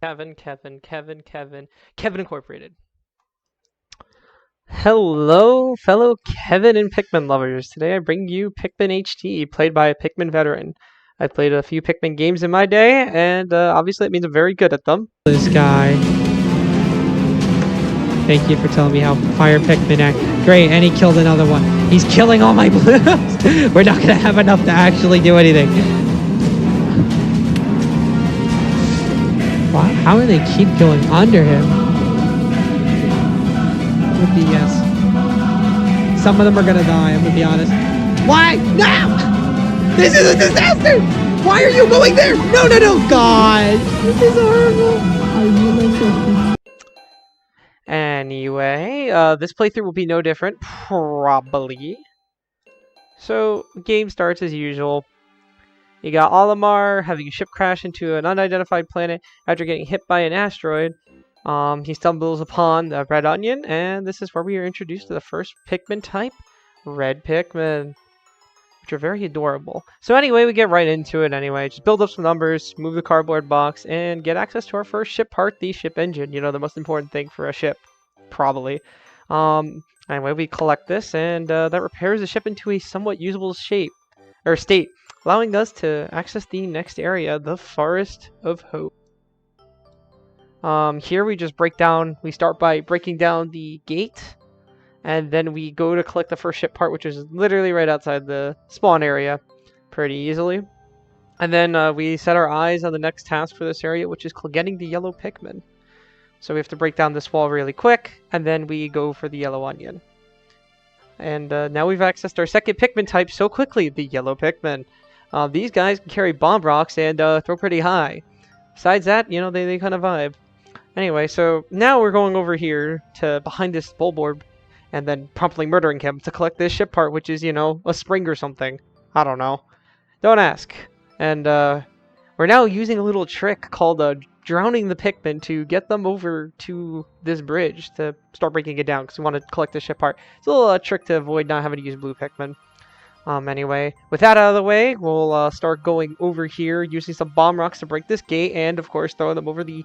Kevin Incorporated. Hello, fellow Kevin and Pikmin lovers. Today I bring you Pikmin HD, played by a Pikmin veteran. I've played a few Pikmin games in my day, and obviously it means I'm very good at them. This guy. Thank you for telling me how fire Pikmin act. Great, and he killed another one. He's killing all my blues. We're not gonna have enough to actually do anything. Wow, how do they keep going under him? Would be yes. Some of them are gonna die, I'm gonna be honest. Why? No! This is a disaster! Why are you going there? No, no, no! God! This is horrible! Anyway, this playthrough will be no different, probably. So, game starts as usual. You got Olimar having a ship crash into an unidentified planet after getting hit by an asteroid. He stumbles upon the red onion, and this is where we are introduced to the first Pikmin type, red Pikmin, which are very adorable. So anyway, we get right into it anyway. Just build up some numbers, move the cardboard box, and get access to our first ship part, the ship engine. You know, the most important thing for a ship, probably. Anyway, we collect this, and that repairs the ship into a somewhat usable shape, or state, allowing us to access the next area, the Forest of Hope. Here we just we start by breaking down the gate, and then we go to collect the first ship part, which is literally right outside the spawn area, pretty easily. And then we set our eyes on the next task for this area, which is getting the yellow Pikmin. So we have to break down this wall really quick, and then we go for the yellow onion. And now we've accessed our second Pikmin type so quickly, the yellow Pikmin. These guys can carry bomb rocks and throw pretty high. Besides that, you know, they kind of vibe. Anyway, so now we're going over here to behind this board and then promptly murdering him to collect this ship part, which is, you know, a spring or something. I don't know. Don't ask. And we're now using a little trick called drowning the Pikmin to get them over to this bridge to start breaking it down because we want to collect the ship part. It's a little trick to avoid not having to use blue Pikmin. Anyway, with that out of the way, we'll start going over here using some bomb rocks to break this gate and, of course, throwing them over the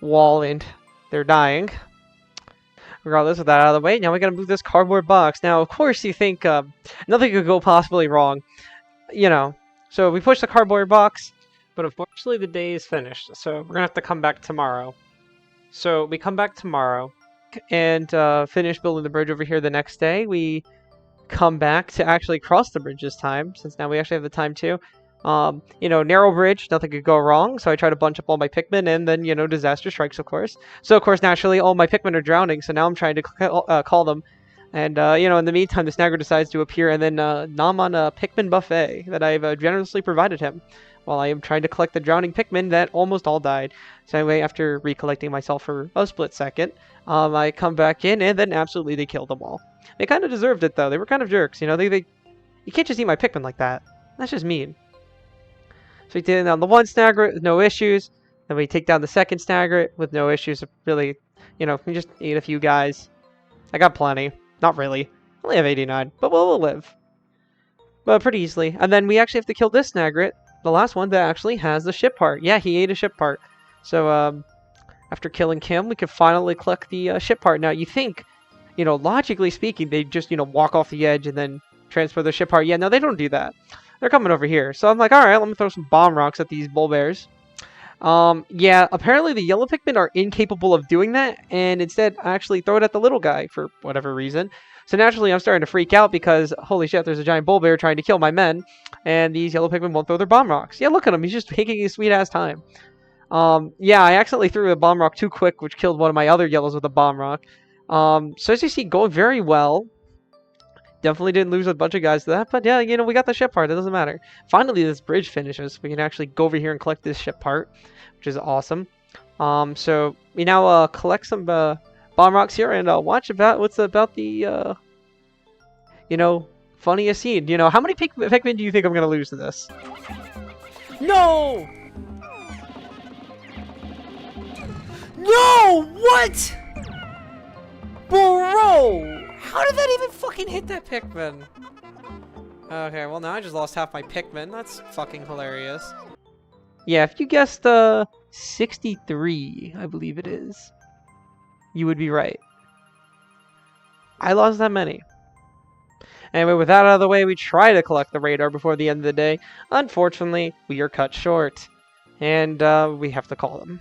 wall, and they're dying. Regardless of that out of the way, now we gotta move this cardboard box. Now, of course, you think nothing could go possibly wrong, you know. So we push the cardboard box, but unfortunately the day is finished, so we're gonna have to come back tomorrow. So we come back tomorrow and finish building the bridge over here the next day. We come back to actually cross the bridge this time, since now we actually have the time to. You know, narrow bridge, nothing could go wrong, so I try to bunch up all my Pikmin, and then, you know, disaster strikes, of course. So, of course, naturally, all my Pikmin are drowning, so now I'm trying to call them. And, you know, in the meantime, the Snagger decides to appear and then nom on a Pikmin buffet that I've generously provided him, while I am trying to collect the drowning Pikmin that almost all died. So anyway, after recollecting myself for a split second, I come back in, and then absolutely they killed them all. They kind of deserved it, though. They were kind of jerks, you know, you can't just eat my Pikmin like that. That's just mean. So we take down the one Snagger with no issues. Then we take down the second Snagger with no issues. Really, you know, we just eat a few guys. I got plenty. Not really. I only have 89, but we'll live. But pretty easily. And then we actually have to kill this Snagger, the last one that actually has the ship part. Yeah, he ate a ship part. So, after killing him, we can finally collect the ship part. Now, you think, you know, logically speaking, they just, you know, walk off the edge and then transfer the ship part. Yeah, no, they don't do that. They're coming over here. So I'm like, alright, let me throw some bomb rocks at these bull bears. Yeah, apparently the yellow Pikmin are incapable of doing that, and instead actually throw it at the little guy for whatever reason. So naturally I'm starting to freak out because, holy shit, there's a giant bull bear trying to kill my men, and these yellow Pikmin won't throw their bomb rocks. Yeah, look at him, he's just taking his sweet-ass time. Yeah, I accidentally threw a bomb rock too quick, which killed one of my other yellows with a bomb rock. So as you see, going very well. Definitely didn't lose a bunch of guys to that, but yeah, you know, we got the ship part. It doesn't matter. Finally, this bridge finishes. We can actually go over here and collect this ship part, which is awesome. So we now collect some bomb rocks here and watch what's about the you know, funniest scene. You know, how many Pikmin do you think I'm gonna lose to this? No! No! What? Bro! How did that even fucking hit that Pikmin? Okay, well now I just lost half my Pikmin. That's fucking hilarious. Yeah, if you guessed 63, I believe it is. You would be right. I lost that many. Anyway, with that out of the way, we try to collect the radar before the end of the day. Unfortunately, we are cut short. And we have to call them.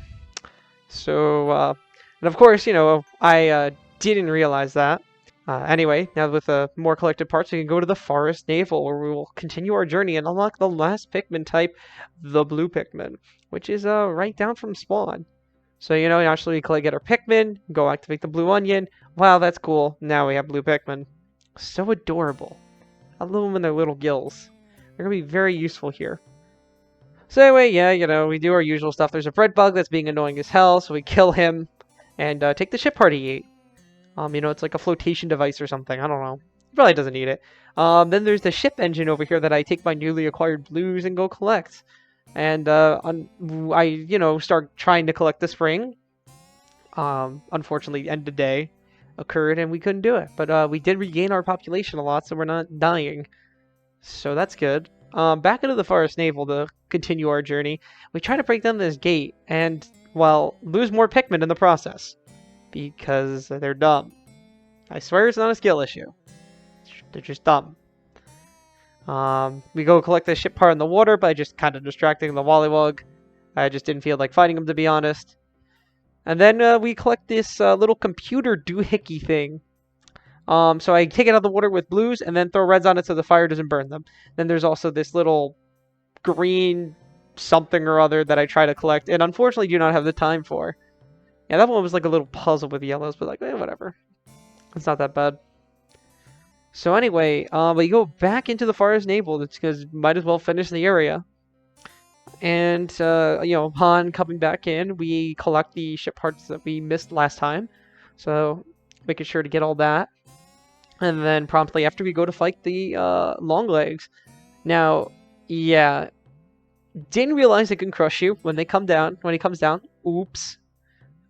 So, and of course, you know, I didn't realize that. Anyway, now with more collected parts, we can go to the Forest Navel, where we will continue our journey and unlock the last Pikmin type, the Blue Pikmin, which is right down from spawn. So, you know, naturally we get our Pikmin, go activate the Blue Onion. Wow, that's cool. Now we have Blue Pikmin. So adorable. I love them in their little gills. They're going to be very useful here. So anyway, yeah, you know, we do our usual stuff. There's a bread bug that's being annoying as hell, so we kill him and take the ship party gate. You know, it's like a flotation device or something. I don't know. He probably doesn't need it. Then there's the ship engine over here that I take my newly acquired blues and go collect. And I, you know, start trying to collect the spring. Unfortunately, end of day occurred and we couldn't do it. But we did regain our population a lot, so we're not dying. So that's good. Back into the Forest Navel to continue our journey. We try to break down this gate and, well, lose more Pikmin in the process. Because they're dumb. I swear it's not a skill issue. They're just dumb. We go collect the ship part in the water by just kind of distracting the Wollywug. I just didn't feel like fighting him, to be honest. And then we collect this little computer doohickey thing. So I take it out of the water with blues and then throw reds on it so the fire doesn't burn them. Then there's also this little green something or other that I try to collect and unfortunately do not have the time for. Yeah, that one was like a little puzzle with yellows, but like, whatever. It's not that bad. So anyway, we go back into the Forest Navel because might as well finish the area. And, you know, upon coming back in, we collect the ship parts that we missed last time. So, making sure to get all that. And then promptly after we go to fight the long legs. Now, yeah, didn't realize it can crush you when they come down. When he comes down, oops,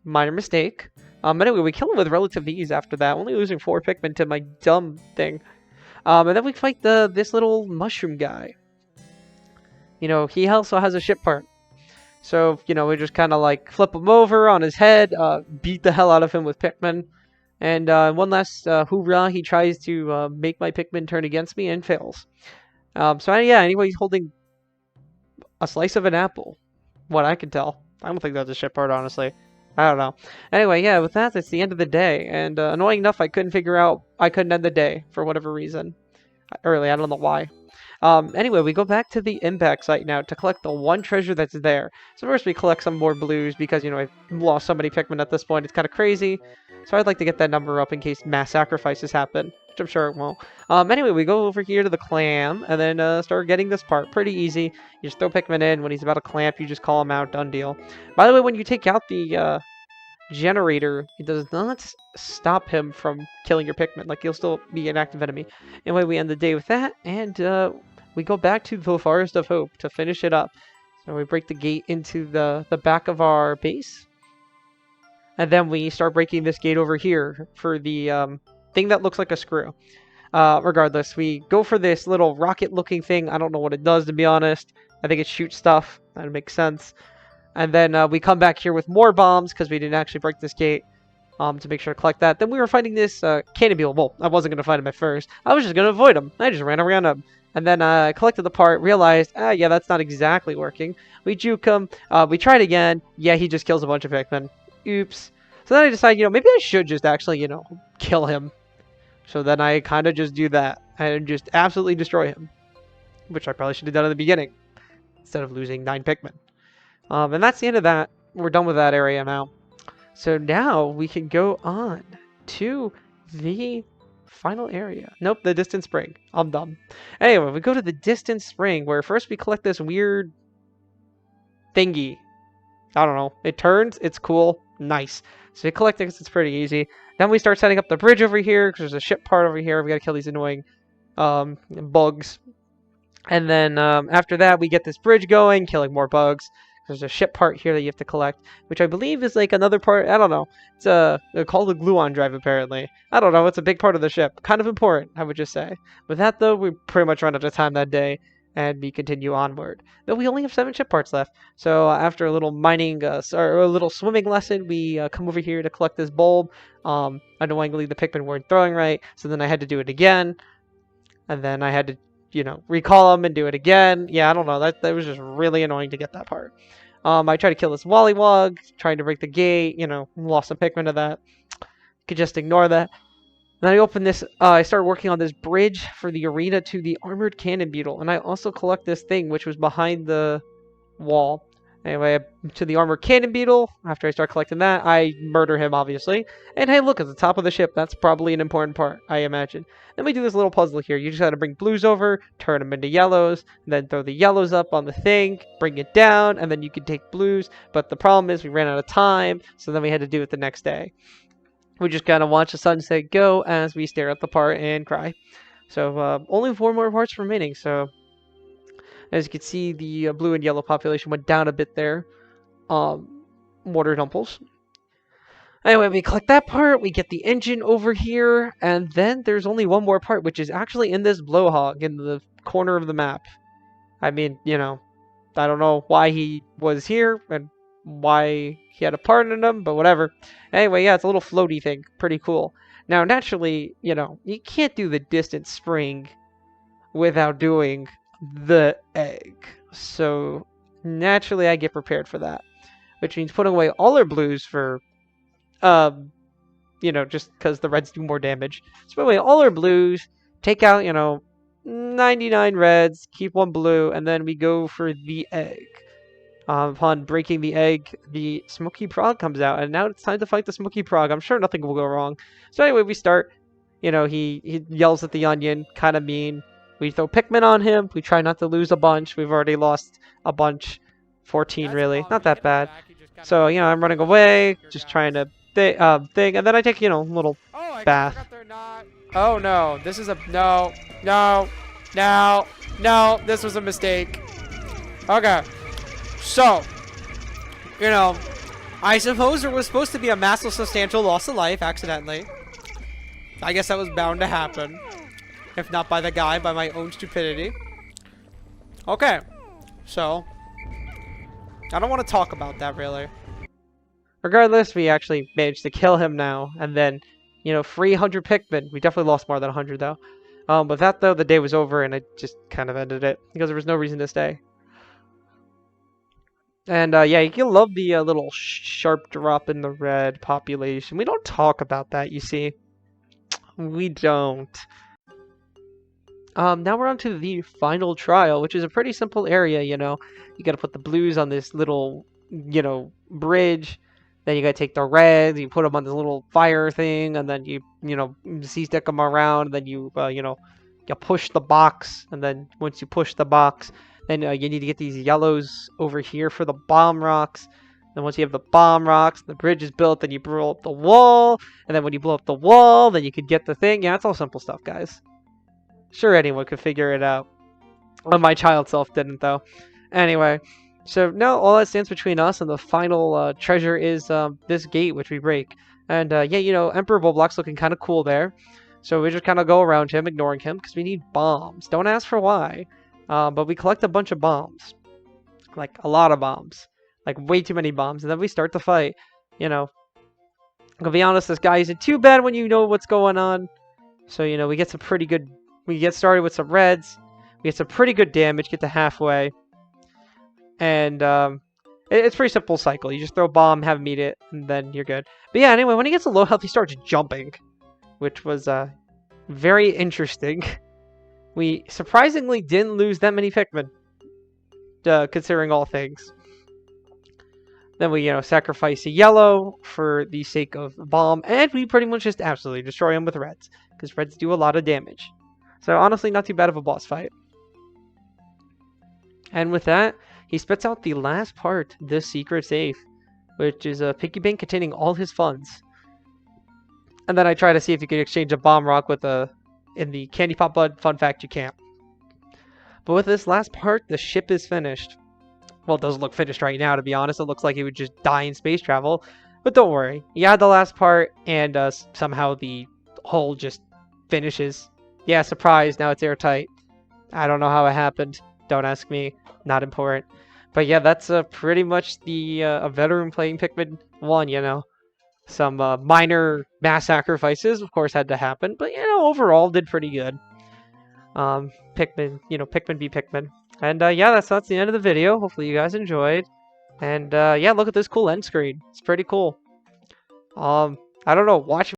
minor mistake. Anyway, we kill him with relative ease after that, only losing 4 Pikmin to my dumb thing. And then we fight this little mushroom guy. You know, he also has a ship part. So, you know, we just kind of like flip him over on his head, beat the hell out of him with Pikmin. And one last hoorah, he tries to make my Pikmin turn against me and fails. So yeah, anyway, he's holding a slice of an apple. What I can tell. I don't think that's a ship part, honestly. I don't know. Anyway, yeah, with that, it's the end of the day. And annoying enough, I couldn't end the day for whatever reason. Early, I don't know why. Anyway, we go back to the impact site now to collect the one treasure that's there. So first we collect some more blues because, you know, I've lost so many Pikmin at this point. It's kind of crazy. So I'd like to get that number up in case mass sacrifices happen, which I'm sure it won't. Anyway, we go over here to the clam and then start getting this part. Pretty easy. You just throw Pikmin in. When he's about to clamp, you just call him out. Done deal. By the way, when you take out the generator, it does not stop him from killing your Pikmin. Like, he'll still be an active enemy. Anyway, we end the day with that, and we go back to the Forest of Hope to finish it up. So we break the gate into the back of our base. And then we start breaking this gate over here for the thing that looks like a screw. Regardless, we go for this little rocket-looking thing. I don't know what it does, to be honest. I think it shoots stuff. That makes sense. And then we come back here with more bombs because we didn't actually break this gate to make sure to collect that. Then we were fighting this cannonball. Well, I wasn't going to fight him at first. I was just going to avoid him. I just ran around him. And then I collected the part, realized, yeah, that's not exactly working. We juke him. We tried again. Yeah, he just kills a bunch of Pikmin. Oops. So then I decided, you know, maybe I should just actually, you know, kill him. So then I kind of just do that and just absolutely destroy him. Which I probably should have done in the beginning instead of losing 9 Pikmin. And that's the end of that. We're done with that area now. So now we can go on to the final area. Nope, the distant spring. I'm dumb. Anyway, we go to the distant spring where first we collect this weird thingy. I don't know. It turns. It's cool. Nice. So we collect it because it's pretty easy. Then we start setting up the bridge over here because there's a ship part over here. We gotta kill these annoying bugs. And then after that, we get this bridge going, killing more bugs. There's a ship part here that you have to collect, which I believe is like another part. I don't know. It's called the gluon drive, apparently. I don't know. It's a big part of the ship. Kind of important, I would just say. With that, though, we pretty much run out of time that day. and we continue onward. But we only have 7 ship parts left. So after a little mining, or a little swimming lesson, we come over here to collect this bulb. Annoyingly, the Pikmin weren't throwing right, so then I had to do it again. And then I had to, recall them and do it again. Yeah, I don't know. That was just really annoying to get that part. I tried to kill this Wollywog, trying to break the gate. Lost some Pikmin to that. Could just ignore that. Then I opened this, I started working on this bridge for the arena to the armored cannon beetle. And I also collect this thing, which was behind the wall. Anyway, to the armored cannon beetle. After I start collecting that, I murder him, obviously. And hey, look, at the top of the ship. That's probably an important part, I imagine. Then we do this little puzzle here. You just gotta bring blues over, turn them into yellows, and then throw the yellows up on the thing, bring it down, and then you can take blues. But the problem is we ran out of time, so then we had to do it the next day. We just kind of watch the sunset go as we stare at the part and cry. So only 4 more parts remaining. So as you can see, the blue and yellow population went down a bit there. Water dumples. Anyway, we collect that part. We get the engine over here, and then there's only one more part, which is actually in this blowhog in the corner of the map. I mean, I don't know why he was here and why he had a part in him, but whatever. Anyway, yeah, it's a little floaty thing. Pretty cool. Now, naturally, you can't do the distant spring without doing the egg. So, naturally, I get prepared for that. Which means putting away all our blues for, just because the reds do more damage. So, put away all our blues, take out, 99 reds, keep 1 blue, and then we go for the egg. Upon breaking the egg, the Smoky Prog comes out, and now it's time to fight the Smoky Prog. I'm sure nothing will go wrong. So anyway, we start. He yells at the onion, kind of mean. We throw Pikmin on him. We try not to lose a bunch. We've already lost a bunch. 14, really. Not that bad. So, I'm running away, just trying to thing, and then I take, a little bath. Oh no, this is a no, this was a mistake. Okay. So, I suppose there was supposed to be a massive substantial loss of life accidentally. I guess that was bound to happen. If not by the guy, by my own stupidity. Okay. So, I don't want to talk about that, really. Regardless, we actually managed to kill him now, and then, free 100 Pikmin. We definitely lost more than 100, though. With that, though, the day was over, and I just kind of ended it, because there was no reason to stay. And, yeah, you can love the little sharp drop in the red population. We don't talk about that, you see. We don't. Now we're on to the final trial, which is a pretty simple area, You gotta put the blues on this little, bridge. Then you gotta take the reds, you put them on this little fire thing, and then you C-stick them around, and then you push the box, and then once you push the box, then you need to get these yellows over here for the bomb rocks. Then once you have the bomb rocks, the bridge is built, then you blow up the wall, and then when you blow up the wall, then you can get the thing. Yeah, it's all simple stuff, guys. Sure, anyone could figure it out. Well, my child self didn't, though. Anyway, so now all that stands between us and the final treasure is this gate, which we break. And yeah, Emperor Roblox looking kind of cool there. So we just kind of go around him, ignoring him, because we need bombs. Don't ask for why. But we collect a bunch of bombs. Like, a lot of bombs. Like, way too many bombs. And then we start the fight. I'm gonna be honest, this guy isn't too bad when you know what's going on. So, we get some pretty good... We get started with some reds. We get some pretty good damage, get to halfway. And, it's pretty simple cycle. You just throw a bomb, have him eat it, and then you're good. But yeah, anyway, when he gets a low health, he starts jumping. Which was, very interesting. We surprisingly didn't lose that many Pikmin. Considering all things. Then we, sacrifice a yellow for the sake of a bomb. And we pretty much just absolutely destroy him with reds. Because reds do a lot of damage. So honestly, not too bad of a boss fight. And with that, he spits out the last part, the secret safe. Which is a piggy bank containing all his funds. And then I try to see if you can exchange a bomb rock with in the Candy Pop Blood. Fun fact, you can't. But with this last part, the ship is finished. Well, it doesn't look finished right now, to be honest. It looks like it would just die in space travel. But don't worry. You add the last part, and somehow the hull just finishes. Yeah, surprise, now it's airtight. I don't know how it happened. Don't ask me. Not important. But yeah, that's pretty much the a veteran playing Pikmin 1, you know. Some minor mass sacrifices, of course, had to happen, but you know, overall did pretty good. Pikmin, you know, Pikmin be Pikmin. And yeah, that's the end of the video. Hopefully you guys enjoyed. And yeah, look at this cool end screen. It's pretty cool. I don't know, watch